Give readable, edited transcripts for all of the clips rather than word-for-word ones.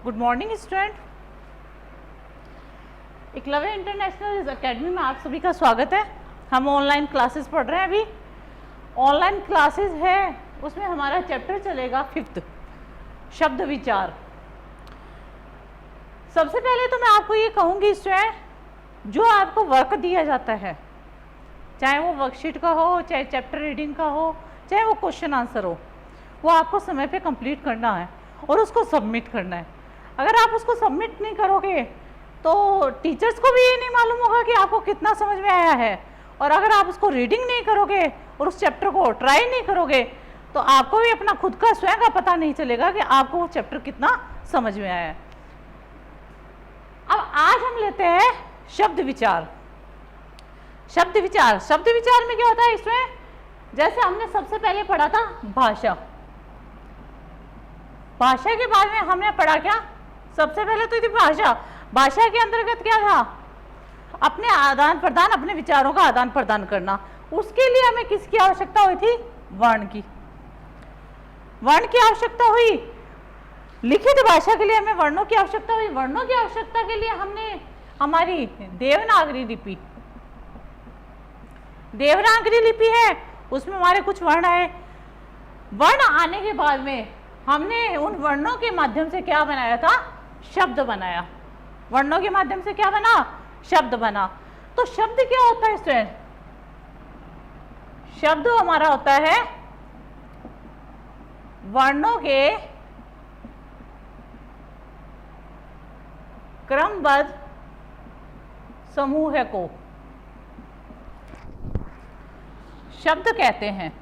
Good morning student. Eklavya international academy में आप सभी का स्वागत है। हम ऑनलाइन क्लासेस पढ़ रहे हैं। अभी ऑनलाइन क्लासेस है, उसमें हमारा चैप्टर चलेगा 5th शब्द विचार। सबसे पहले तो मैं आपको ये कहूँगी स्टूडेंट, जो आपको वर्क दिया जाता है, चाहे वो वर्कशीट का हो, चाहे चैप्टर रीडिंग का हो, चाहे वो क्वेश्चन आंसर हो, वो आपको समय पे कंप्लीट करना है और उसको सबमिट करना है। अगर आप उसको सबमिट नहीं करोगे तो टीचर्स को भी ये नहीं मालूम होगा कि आपको कितना समझ में आया है, और अगर आप उसको रीडिंग नहीं करोगे और उस चैप्टर को ट्राई नहीं करोगे तो आपको भी अपना खुद का स्वयं का पता नहीं चलेगा कि आपको वो चैप्टर कितना समझ में आया है। अब आज हम लेते हैं शब्द विचार। शब्द विचार में क्या होता है? इसमें जैसे हमने सबसे पहले पढ़ा था भाषा के बारे में हमने पढ़ा क्या? सबसे पहले तो थी भाषा के अंतर्गत क्या था? अपने आदान प्रदान, अपने विचारों का आदान प्रदान करना। उसके लिए हमें किसकी आवश्यकता हुई थी? वर्ण की आवश्यकता हुई। लिखित भाषा के लिए हमें वर्णों की आवश्यकता हुई। वर्णों की आवश्यकता के लिए हमने हमारी देवनागरी लिपि है, उसमें हमारे कुछ वर्ण आए। वर्ण आने के बाद में हमने उन वर्णों के माध्यम से क्या बनाया था? शब्द बनाया। वर्णों के माध्यम से क्या बना? शब्द बना। तो शब्द क्या होता है स्टूडेंट? शब्द हमारा होता है वर्णों के क्रमबद्ध समूह को शब्द कहते हैं।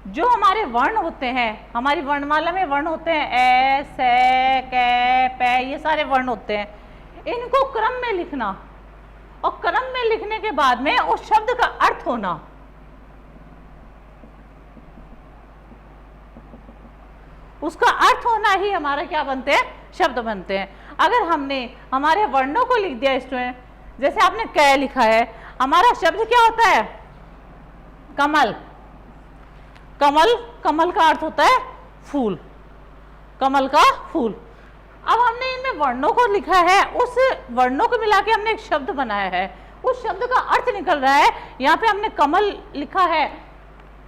जो हमारे वर्ण होते हैं, हमारी वर्णमाला में वर्ण होते हैं, ए, से, कै, पै, ये सारे वर्ण होते हैं। इनको क्रम में लिखना, और क्रम में लिखने के बाद में उस शब्द का अर्थ होना। उसका अर्थ होना ही हमारा क्या बनते हैं? शब्द बनते हैं। अगर हमने हमारे वर्णों को लिख दिया स्टूडेंट, जैसे आपने कै लिखा है, हमारा शब्द क्या होता है? कमल। कमल का अर्थ होता है फूल, कमल का फूल। अब हमने इनमें वर्णों को लिखा है, उस वर्णों को मिला के हमने एक शब्द बनाया है। उस शब्द का अर्थ निकल रहा है। यहाँ पे हमने कमल लिखा है,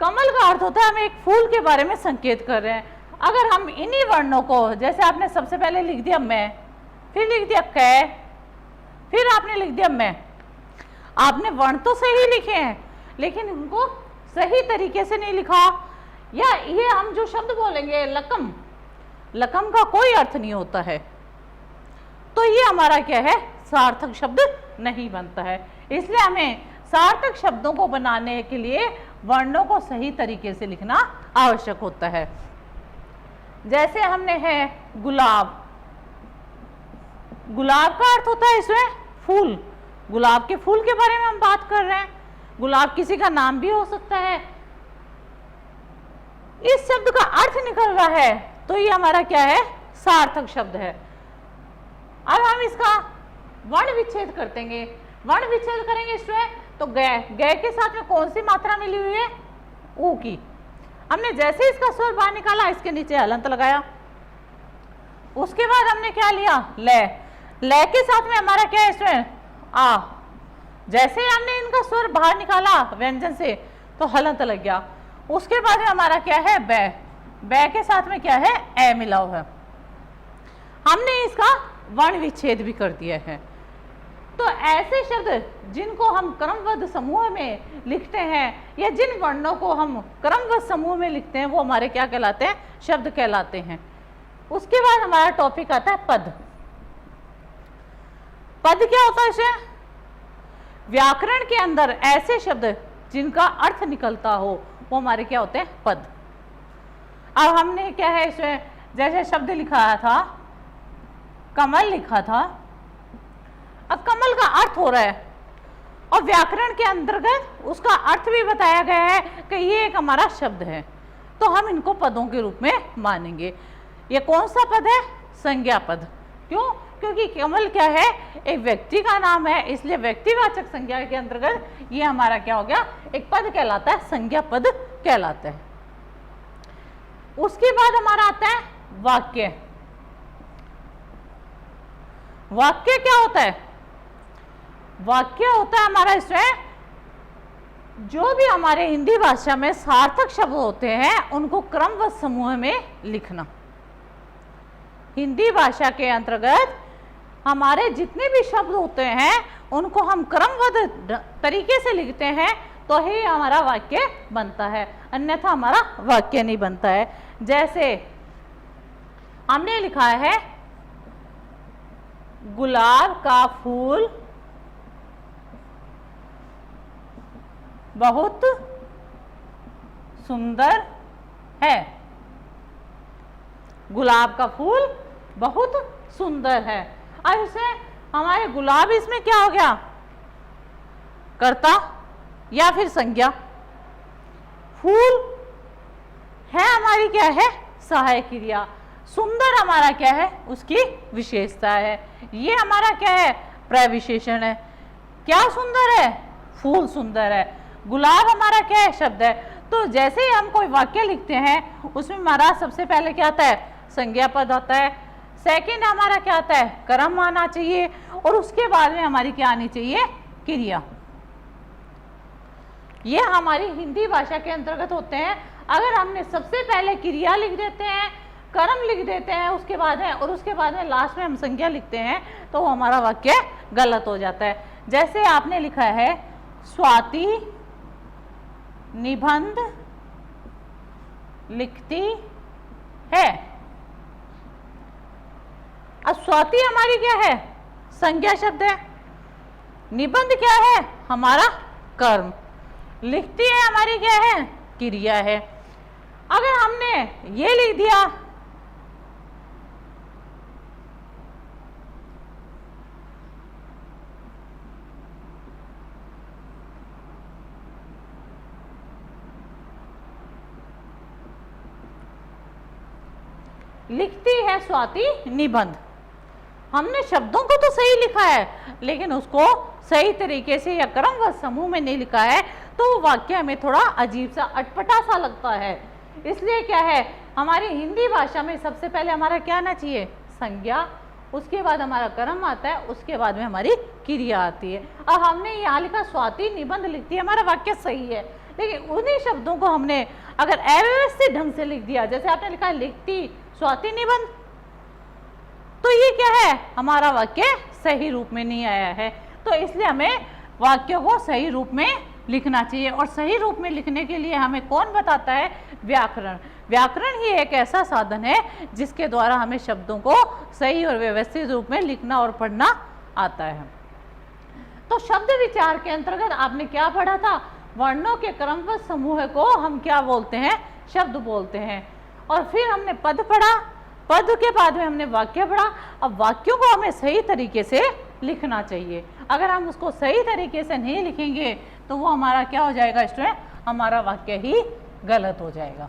कमल का अर्थ होता है हम एक फूल के बारे में संकेत कर रहे हैं। अगर हम इन्हीं वर्णों को, जैसे आपने सबसे पहले लिख दिया मैं, फिर लिख दिया कै, फिर आपने लिख दिया मैं, आपने वर्ण तो सही लिखे हैं लेकिन उनको सही तरीके से नहीं लिखा। या ये हम जो शब्द बोलेंगे लकम का कोई अर्थ नहीं होता है, तो ये हमारा क्या है? सार्थक शब्द नहीं बनता है। इसलिए हमें सार्थक शब्दों को बनाने के लिए वर्णों को सही तरीके से लिखना आवश्यक होता है। जैसे हमने है गुलाब का अर्थ होता है इसमें फूल। गुलाब के फूल के बारे में हम बात कर रहे हैं। गुलाब किसी का नाम भी हो सकता है। इस शब्द का अर्थ निकल रहा है, तो ये हमारा क्या है? सार्थक शब्द है। अब हम इसका वर्ण विच्छेद करतेंगे। वर्ण विच्छेद करेंगे इसमें, तो गै के साथ में कौन सी मात्रा मिली हुई है? ऊ की। हमने जैसे इसका स्वर बाहर निकाला, इसके नीचे हलंत लगाया। उसके बाद हमने क्या लिया? ले के साथ में हमारा क्या है इसमें? आ। जैसे हमने इनका स्वर बाहर निकाला व्यंजन से, तो हलंत लग गया। उसके बाद हमारा क्या है? बै के साथ में क्या है? ए मिला हुआ है। हमने इसका वर्ण विच्छेद भी कर दिया है। तो ऐसे शब्द जिनको हम क्रमबद्ध समूह में लिखते हैं, या जिन वर्णों को हम क्रमबद्ध समूह में लिखते हैं, वो हमारे क्या कहलाते हैं? शब्द कहलाते हैं। उसके बाद हमारा टॉपिक आता है पद। पद क्या होता है इसे? व्याकरण के अंदर ऐसे शब्द जिनका अर्थ निकलता हो, वो हमारे क्या होते हैं? पद। अब हमने क्या है इसमें, जैसे शब्द लिखा था कमल लिखा था, अब कमल का अर्थ हो रहा है और व्याकरण के अंतर्गत उसका अर्थ भी बताया गया है कि ये एक हमारा शब्द है, तो हम इनको पदों के रूप में मानेंगे। ये कौन सा पद है? संज्ञा पद। क्यों? क्योंकि कमल क्या है? एक व्यक्ति का नाम है, इसलिए व्यक्तिवाचक संज्ञा के अंतर्गत ये हमारा क्या हो गया? एक पद कहलाता है, संज्ञा पद कहलाता है। उसके बाद हमारा आता है वाक्य। वाक्य क्या होता है? वाक्य होता है हमारा इसमें जो भी हमारे हिंदी भाषा में सार्थक शब्द होते हैं उनको क्रमबद्ध समूह में लिखना। हिंदी भाषा के अंतर्गत हमारे जितने भी शब्द होते हैं उनको हम क्रमबद्ध तरीके से लिखते हैं तो ही हमारा वाक्य बनता है, अन्यथा हमारा वाक्य नहीं बनता है। जैसे हमने लिखा है गुलाब का फूल बहुत सुंदर है। गुलाब का फूल बहुत सुंदर है। अब इसे हमारे गुलाब इसमें क्या हो गया? कर्ता या फिर संज्ञा। फूल है हमारी क्या है? सहायक क्रिया। सुंदर हमारा क्या है? उसकी विशेषता है। ये हमारा क्या है? प्रविशेषण है। क्या सुंदर है? फूल सुंदर है। गुलाब हमारा क्या है? शब्द है। तो जैसे ही हम कोई वाक्य लिखते हैं उसमें हमारा सबसे पहले क्या आता है? संज्ञा पद आता है। सेकंड हमारा क्या आता है? कर्म आना चाहिए और उसके बाद में हमारी क्या आनी चाहिए? क्रिया। ये हमारी हिंदी भाषा के अंतर्गत होते हैं। अगर हमने सबसे पहले क्रिया लिख देते हैं, कर्म लिख देते हैं उसके बाद में, और उसके बाद में लास्ट में हम संज्ञा लिखते हैं तो वो हमारा वाक्य गलत हो जाता है। जैसे आपने लिखा है स्वाति निबंध लिखती है। अब स्वाति हमारी क्या है? संज्ञा शब्द है। निबंध क्या है? हमारा कर्म। लिखती है हमारी क्या है? क्रिया है। अगर हमने ये लिख दिया लिखती है स्वाति निबंध, हमने शब्दों को तो सही लिखा है लेकिन उसको सही तरीके से या क्रमबद्ध समूह में नहीं लिखा है तो वो वाक्य हमें थोड़ा अजीब सा अटपटा सा लगता है। इसलिए क्या है, हमारी हिंदी भाषा में सबसे पहले हमारा क्या आना चाहिए? संज्ञा, उसके बाद हमारा कर्म आता है, उसके बाद में हमारी क्रिया आती है। अब हमने यहाँ लिखा स्वाति निबंध लिखती है, हमारा वाक्य सही है, लेकिन उन्हीं शब्दों को हमने अगर अव्यवस्थित ढंग से लिख दिया, जैसे आपने लिखा है लिखती स्वाति निबंध, तो ये क्या है? हमारा वाक्य सही रूप में नहीं आया है। तो इसलिए हमें वाक्यों को सही रूप में लिखना चाहिए। और सही रूप में लिखने के लिए हमें कौन बताता है? व्याकरण। व्याकरण ही एक ऐसा साधन है जिसके द्वारा हमें शब्दों को सही और व्यवस्थित रूप में लिखना और पढ़ना आता है। तो शब्द विचार के अंतर्गत आपने क्या पढ़ा था? वर्णों के क्रमबद्ध समूह को हम क्या बोलते हैं? शब्द बोलते हैं। और फिर हमने पद पढ़ा, पद के बाद में हमने वाक्य पढ़ा। अब वाक्यों को हमें सही तरीके से लिखना चाहिए। अगर हम उसको सही तरीके से नहीं लिखेंगे तो वो हमारा क्या हो जाएगा स्टूडेंट? हमारा वाक्य ही गलत हो जाएगा।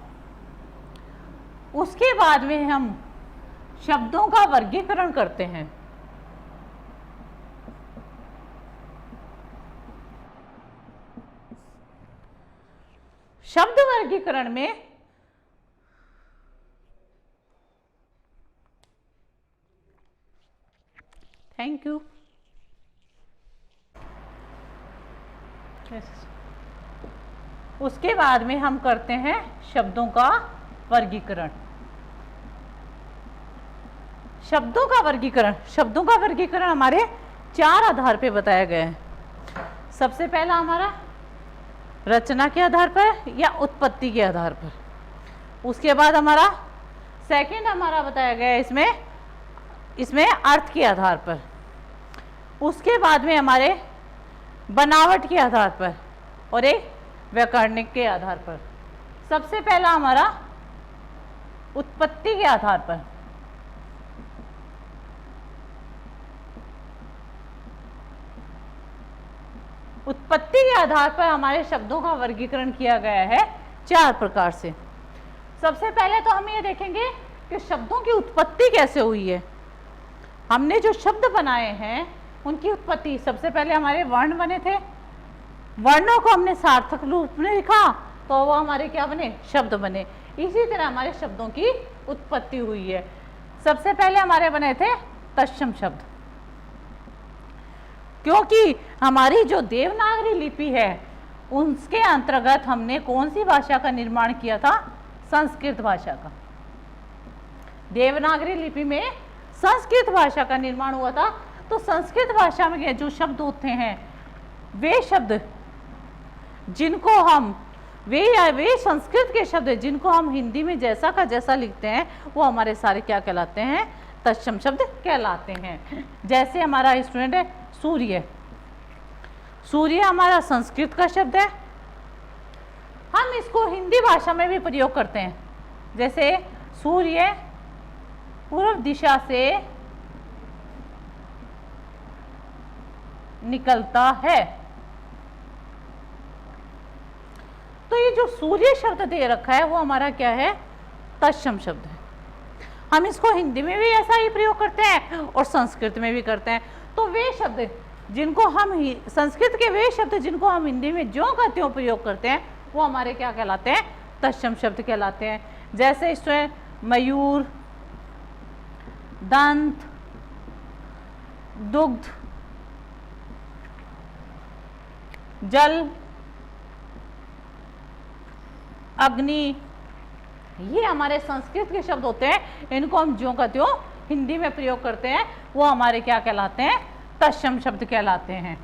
उसके बाद में हम शब्दों का वर्गीकरण करते हैं। शब्द वर्गीकरण में थैंक यू। उसके बाद में हम करते हैं शब्दों का वर्गीकरण। शब्दों का वर्गीकरण, शब्दों का वर्गीकरण हमारे 4 आधार पे बताया गया है। सबसे पहला हमारा रचना के आधार पर या उत्पत्ति के आधार पर। उसके बाद हमारा सेकंड हमारा बताया गया है इसमें अर्थ के आधार पर। उसके बाद में हमारे बनावट के आधार पर और एक व्याकरणिक के आधार पर। सबसे पहला हमारा उत्पत्ति के आधार पर। उत्पत्ति के आधार पर हमारे शब्दों का वर्गीकरण किया गया है 4 प्रकार से। सबसे पहले तो हम ये देखेंगे कि शब्दों की उत्पत्ति कैसे हुई है। हमने जो शब्द बनाए हैं उनकी उत्पत्ति, सबसे पहले हमारे वर्ण बने थे, वर्णों को हमने सार्थक रूप में लिखा तो वो हमारे क्या बने? शब्द बने। इसी तरह हमारे शब्दों की उत्पत्ति हुई है। सबसे पहले हमारे बने थे तत्सम शब्द, क्योंकि हमारी जो देवनागरी लिपि है उसके अंतर्गत हमने कौन सी भाषा का निर्माण किया था? संस्कृत भाषा का। देवनागरी लिपि में संस्कृत भाषा का निर्माण हुआ था। तो संस्कृत भाषा में जो शब्द होते हैं वे शब्द जिनको हम वे संस्कृत के शब्द जिनको हम हिंदी में जैसा का जैसा लिखते हैं वो हमारे सारे क्या कहलाते हैं? तत्सम शब्द कहलाते हैं। जैसे हमारा स्टूडेंट है सूर्य, सूर्य हमारा संस्कृत का शब्द है, हम इसको हिंदी भाषा में भी प्रयोग करते हैं। जैसे सूर्य पूर्व दिशा से निकलता है, तो ये जो सूर्य शब्द दे रखा है वो हमारा क्या है? तत्सम शब्द है। हम इसको हिंदी में भी ऐसा ही प्रयोग करते हैं और संस्कृत में भी करते हैं। तो वे शब्द जिनको हम संस्कृत के वे शब्द जिनको हम हिंदी में ज्यों का त्यों प्रयोग करते हैं वो हमारे क्या कहलाते हैं? तत्सम शब्द कहलाते हैं। जैसे इसमें मयूर, दंत, दुग्ध, जल, अग्नि, ये हमारे संस्कृत के शब्द होते हैं। इनको हम ज्यों का त्यों हिंदी में प्रयोग करते हैं, वो हमारे क्या कहलाते हैं? तत्सम शब्द कहलाते हैं।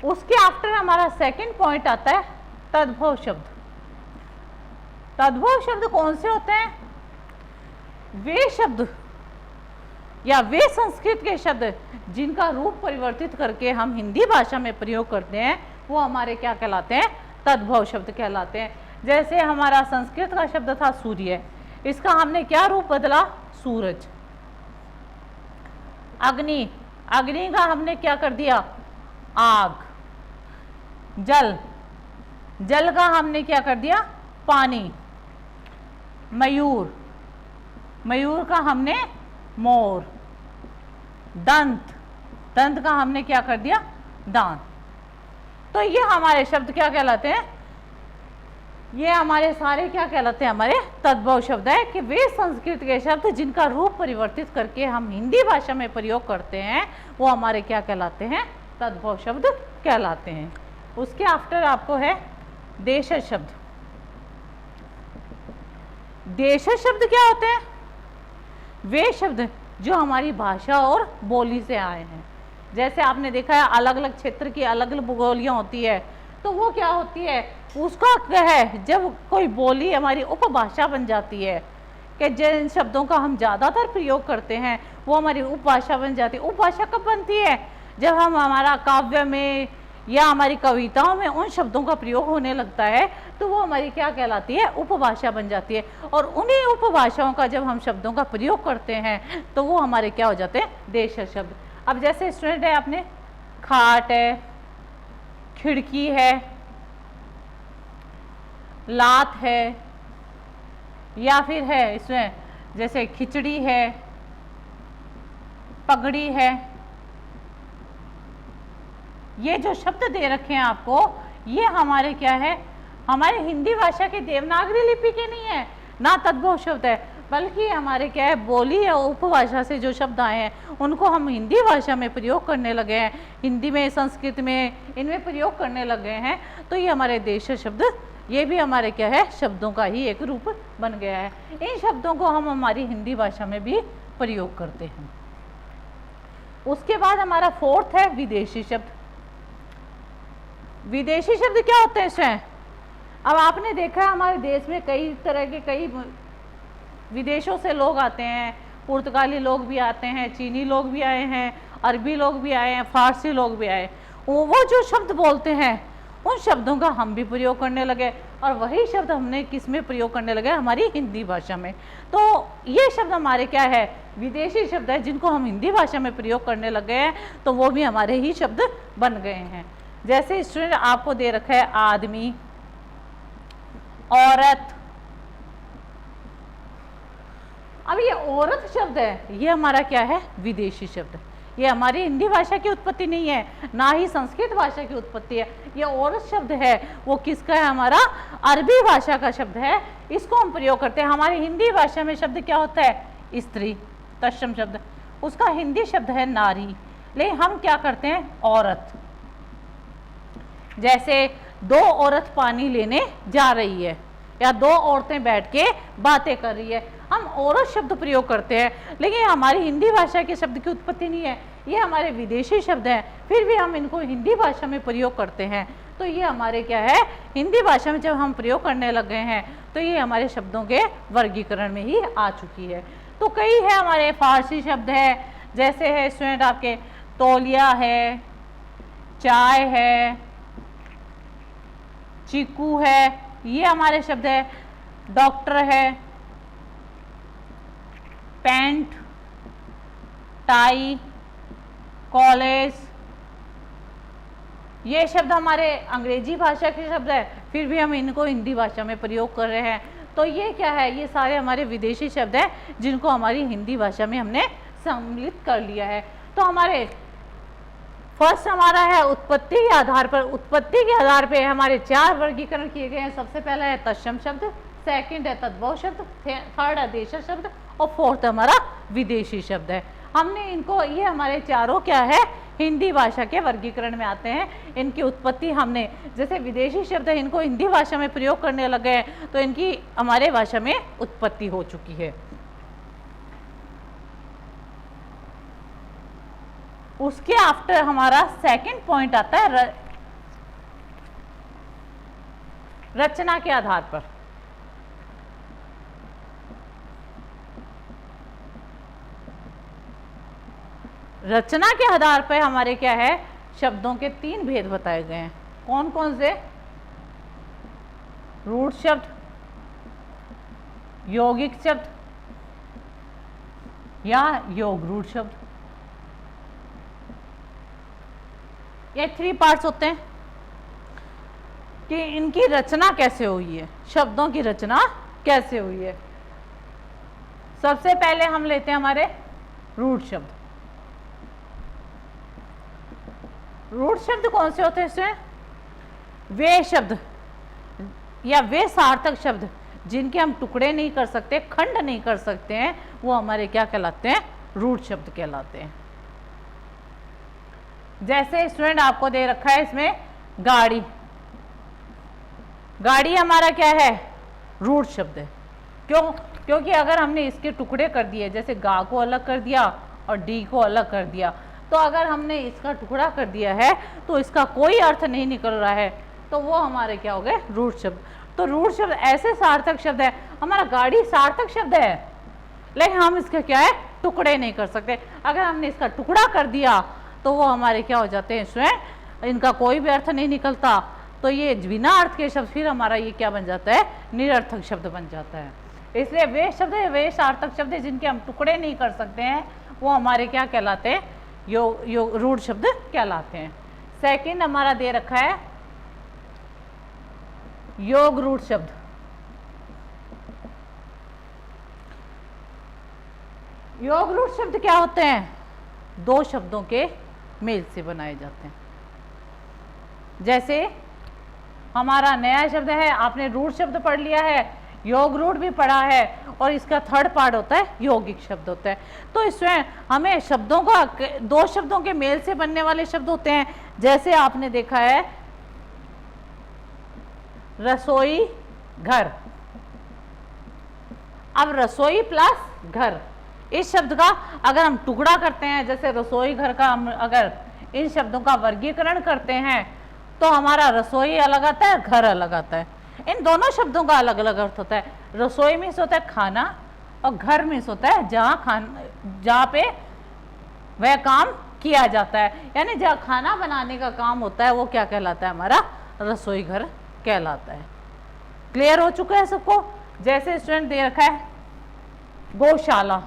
उसके आफ्टर हमारा सेकंड पॉइंट आता है तद्भव शब्द। तद्भव शब्द कौन से होते हैं? वे शब्द या वे संस्कृत के शब्द जिनका रूप परिवर्तित करके हम हिंदी भाषा में प्रयोग करते हैं वो हमारे क्या कहलाते हैं? तद्भव शब्द कहलाते हैं। जैसे हमारा संस्कृत का शब्द था सूर्य, इसका हमने क्या रूप बदला? सूरज। अग्नि, अग्नि का हमने क्या कर दिया? आग। जल, जल का हमने क्या कर दिया? पानी। मयूर, मयूर का हमने मोर। दंत, दंत का हमने क्या कर दिया? दांत। तो ये हमारे शब्द क्या कहलाते हैं? ये हमारे सारे क्या कहलाते हैं? हमारे तद्भव शब्द है कि वे संस्कृत के शब्द जिनका रूप परिवर्तित करके हम हिंदी भाषा में प्रयोग करते हैं वो हमारे क्या कहलाते हैं? तद्भव शब्द कहलाते हैं। उसके आफ्टर आपको है देशज शब्द। देशज शब्द क्या होते हैं? वे शब्द जो हमारी भाषा और बोली से आए हैं। जैसे आपने देखा है अलग अलग क्षेत्र की अलग अलग बोलियां होती है, तो वो क्या होती है? उसका क्या है? जब कोई बोली हमारी उपभाषा बन जाती है कि जिन शब्दों का हम ज़्यादातर प्रयोग करते हैं वो हमारी उपभाषा बन जाती है। उपभाषा कब बनती है? जब हम हमारा काव्य में या हमारी कविताओं में उन शब्दों का प्रयोग होने लगता है तो वो हमारी क्या कहलाती है? उपभाषा बन जाती है। और उन्हीं उपभाषाओं का जब हम शब्दों का प्रयोग करते हैं तो वो हमारे क्या हो जाते हैं? देशज शब्द। अब जैसे स्टूडेंट है आपने खाट है, खिड़की है, लात है, या फिर है इसमें जैसे खिचड़ी है, पगड़ी है, ये जो शब्द दे रखे हैं आपको ये हमारे क्या है? हमारे हिंदी भाषा की देवनागरी लिपि के नहीं है, ना तद्भव शब्द है, बल्कि हमारे क्या है? बोली या उपभाषा से जो शब्द आए हैं उनको हम हिंदी भाषा में प्रयोग करने लगे हैं, हिंदी में, संस्कृत में, इनमें प्रयोग करने लगे हैं। तो ये हमारे देशज शब्द, ये भी हमारे क्या है? शब्दों का ही एक रूप बन गया है। इन शब्दों को हम हमारी हिंदी भाषा में भी प्रयोग करते हैं। उसके बाद हमारा फोर्थ है विदेशी शब्द। विदेशी शब्द क्या होते हैं इसमें? अब आपने देखा है हमारे देश में कई तरह के कई विदेशों से लोग आते हैं, पुर्तगाली लोग भी आते हैं, चीनी लोग भी आए हैं, अरबी लोग भी आए हैं, फारसी लोग भी आए। वो जो शब्द बोलते हैं उन शब्दों का हम भी प्रयोग करने लगे और वही शब्द हमने किस में प्रयोग करने लगे? हमारी हिंदी भाषा में। तो ये शब्द हमारे क्या है? विदेशी शब्द है जिनको हम हिंदी भाषा में प्रयोग करने लगे हैं, तो वो भी हमारे ही शब्द बन गए हैं। जैसे स्टूडेंट आपको दे रखा है आदमी, औरत। अब ये औरत शब्द है, ये हमारा क्या है? विदेशी शब्द। ये हमारी हिंदी भाषा की उत्पत्ति नहीं है, ना ही संस्कृत भाषा की उत्पत्ति है। ये औरत शब्द है वो किसका है, हमारा अरबी भाषा का शब्द है, इसको हम प्रयोग करते हैं। हमारी हिंदी भाषा में शब्द क्या होता है, स्त्री, तत्सम शब्द, उसका हिंदी शब्द है नारी, लेकिन हम क्या करते हैं, औरत। जैसे दो औरत पानी लेने जा रही है या दो औरतें बैठ के बातें कर रही है, हम औरत शब्द प्रयोग करते हैं, लेकिन हमारी हिंदी भाषा के शब्द की उत्पत्ति नहीं है, ये हमारे विदेशी शब्द हैं, फिर भी हम इनको हिंदी भाषा में प्रयोग करते हैं। तो ये हमारे क्या है, हिंदी भाषा में जब हम प्रयोग करने लग गए हैं तो ये हमारे शब्दों के वर्गीकरण में ही आ चुकी है। तो कई है हमारे फारसी शब्द है, जैसे है स्टूडेंट आपके तौलिया है, चाय है, चीकू है, ये हमारे शब्द है, डॉक्टर है, पैंट, टाई, कॉलेज, ये शब्द हमारे अंग्रेजी भाषा के शब्द है, फिर भी हम इनको हिंदी भाषा में प्रयोग कर रहे हैं। तो ये क्या है, ये सारे हमारे विदेशी शब्द हैं जिनको हमारी हिंदी भाषा में हमने सम्मिलित कर लिया है। तो हमारे फर्स्ट हमारा है उत्पत्ति के आधार पर, उत्पत्ति के आधार पे हमारे 4 वर्गीकरण किए गए हैं। सबसे पहला है तत्सम शब्द, सेकंड है तद्भव शब्द, थर्ड है देशज शब्द और फोर्थ हमारा विदेशी शब्द है। हमने इनको, ये हमारे चारों क्या है, हिंदी भाषा के वर्गीकरण में आते हैं। इनकी उत्पत्ति हमने, जैसे विदेशी शब्द है इनको हिंदी भाषा में प्रयोग करने लगे हैं तो इनकी हमारे भाषा में उत्पत्ति हो चुकी है। उसके आफ्टर हमारा सेकंड पॉइंट आता है रचना के आधार पर। रचना के आधार पर हमारे क्या है, शब्दों के 3 भेद बताए गए हैं। कौन कौन से, रूढ़ शब्द, यौगिक शब्द या योग रूढ़ शब्द, ये 3 पार्ट्स होते हैं कि इनकी रचना कैसे हुई है, शब्दों की रचना कैसे हुई है। सबसे पहले हम लेते हैं हमारे रूढ़ शब्द। रूढ़ शब्द कौन से होते हैं इसमें, वे शब्द या वे सार्थक शब्द जिनके हम टुकड़े नहीं कर सकते, खंड नहीं कर सकते हैं, वो हमारे क्या कहलाते हैं, रूढ़ शब्द कहलाते हैं। जैसे स्टूडेंट आपको दे रखा है इसमें गाड़ी, गाड़ी हमारा क्या है, रूढ़ शब्द है। क्यों, क्योंकि अगर हमने इसके टुकड़े कर दिए, जैसे गा को अलग कर दिया और डी को अलग कर दिया, तो अगर हमने इसका टुकड़ा कर दिया है तो इसका कोई अर्थ नहीं निकल रहा है, तो वो हमारे क्या हो गए, रूढ़ शब्द। तो रूढ़ शब्द ऐसे सार्थक शब्द है, हमारा गाड़ी सार्थक शब्द है लेकिन हम इसके क्या है, टुकड़े नहीं कर सकते। अगर हमने इसका टुकड़ा कर दिया तो वो हमारे क्या हो जाते हैं, इसमें इनका कोई भी अर्थ नहीं निकलता, तो ये बिना अर्थ के शब्द फिर हमारा ये क्या बन जाता है, निरर्थक शब्द बन जाता है। इसलिए वे शब्द, वे सार्थक शब्द जिनके हम टुकड़े नहीं कर सकते हैं वो हमारे क्या कहलाते हैं, रूढ़ शब्द कहलाते हैं। सेकंड हमारा दे रखा है योग रूढ़ शब्द। योग रूढ़ शब्द क्या होते हैं, 2 शब्दों के मेल से बनाए जाते हैं। जैसे हमारा नया शब्द है, आपने रूढ़ शब्द पढ़ लिया है, योग रूढ़ भी पढ़ा है, और इसका थर्ड पार्ट होता है यौगिक शब्द होता है। तो इसमें हमें शब्दों का 2 शब्दों के मेल से बनने वाले शब्द होते हैं। जैसे आपने देखा है रसोई घर, अब रसोई प्लस घर, इस शब्द का अगर हम टुकड़ा करते हैं, जैसे रसोई घर का हम अगर इन शब्दों का वर्गीकरण करते हैं तो हमारा रसोई अलग आता है, घर अलग आता है। इन दोनों शब्दों का अलग अलग अर्थ होता है। रसोई मीन्स होता है खाना और घर मीन्स होता है जहाँ पे वह काम किया जाता है, यानी जहाँ खाना बनाने का काम होता है वो क्या कहलाता है, हमारा रसोई घर कहलाता है। क्लियर हो चुका है सबको। जैसे स्टूडेंट दे रखा है गौशाला,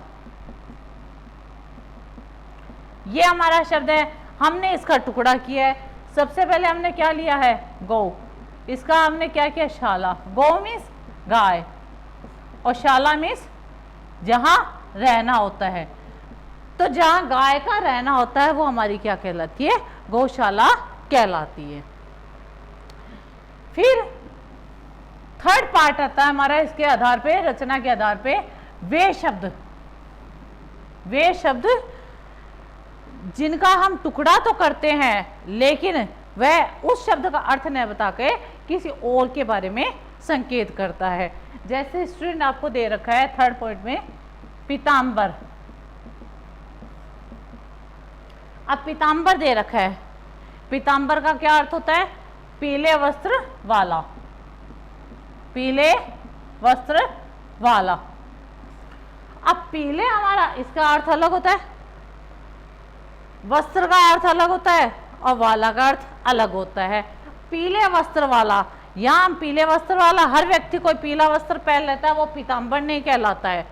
ये हमारा शब्द है, हमने इसका टुकड़ा किया है। सबसे पहले हमने क्या लिया है, गौ, इसका हमने क्या किया, शाला। गौ मीन्स गाय और शाला मीन्स जहां रहना होता है। तो जहां गाय का रहना होता है वो हमारी क्या कहलाती है? गौशाला कहलाती है। फिर थर्ड पार्ट आता है हमारा इसके आधार पे, रचना के आधार पे, वे शब्द। वे शब्द जिनका हम टुकड़ा तो करते हैं लेकिन वह उस शब्द का अर्थ न बता के किसी और के बारे में संकेत करता है। जैसे स्टूडेंट आपको दे रखा है थर्ड पॉइंट में पीतांबर। अब पीतांबर दे रखा है, पीतांबर का क्या अर्थ होता है? पीले वस्त्र वाला, पीले वस्त्र वाला। अब पीले हमारा इसका अर्थ अलग होता है, वस्त्र का अर्थ अलग होता है और वाला का अर्थ अलग होता है। पीले वस्त्र वाला, यहाँ पीले वस्त्र वाला हर व्यक्ति कोई पीला वस्त्र पहन लेता है, वो पीतांबर नहीं कहलाता है।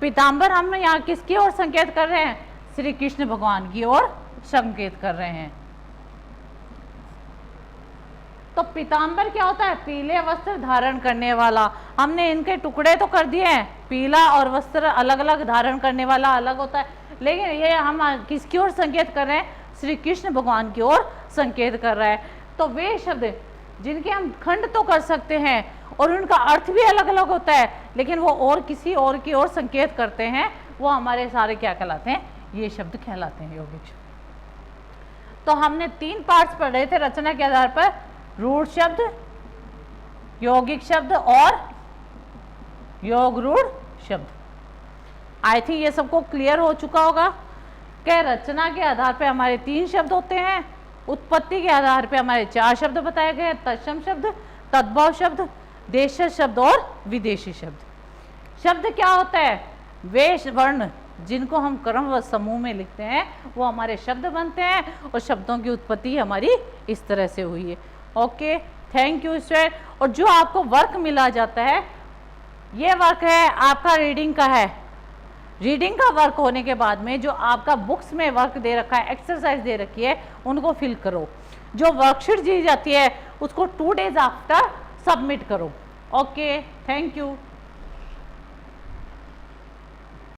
पीतांबर हम यहाँ किसकी ओर संकेत कर रहे हैं? श्री कृष्ण भगवान की ओर संकेत कर रहे हैं। तो पीतांबर क्या होता है? पीले वस्त्र धारण करने वाला। हमने इनके टुकड़े तो कर दिए हैं, पीला और वस्त्र अलग अलग धारण करने वाला अलग होता है, लेकिन ये हम किसकी ओर संकेत कर रहे हैं? श्री कृष्ण भगवान की ओर संकेत कर रहा है। तो वे शब्द जिनके हम खंड तो कर सकते हैं और उनका अर्थ भी अलग अलग होता है, लेकिन वो और किसी और की ओर संकेत करते हैं, वो हमारे सारे क्या कहलाते हैं? ये शब्द कहलाते हैं यौगिक शब्द। तो हमने 3 पार्ट्स पढ़े थे रचना के आधार पर, रूढ़ शब्द, यौगिक शब्द और योग रूढ़ शब्द। आई थिंक ये सबको क्लियर हो चुका होगा कि रचना के आधार पे हमारे 3 शब्द होते हैं, उत्पत्ति के आधार पे हमारे 4 शब्द बताए गए, तत्सम शब्द, तद्भव शब्द, देशज शब्द और विदेशी शब्द। शब्द क्या होता है? वे वर्ण जिनको हम क्रम व समूह में लिखते हैं वो हमारे शब्द बनते हैं, और शब्दों की उत्पत्ति हमारी इस तरह से हुई है। Okay, thank you student. और जो आपको वर्क मिला जाता है, ये वर्क है आपका रीडिंग का है। रीडिंग का वर्क होने के बाद में जो आपका बुक्स में वर्क दे रखा है, एक्सरसाइज दे रखी है, उनको फिल करो। जो वर्कशीट दी जाती है उसको 2 days आफ्टर सबमिट करो। Okay, thank you.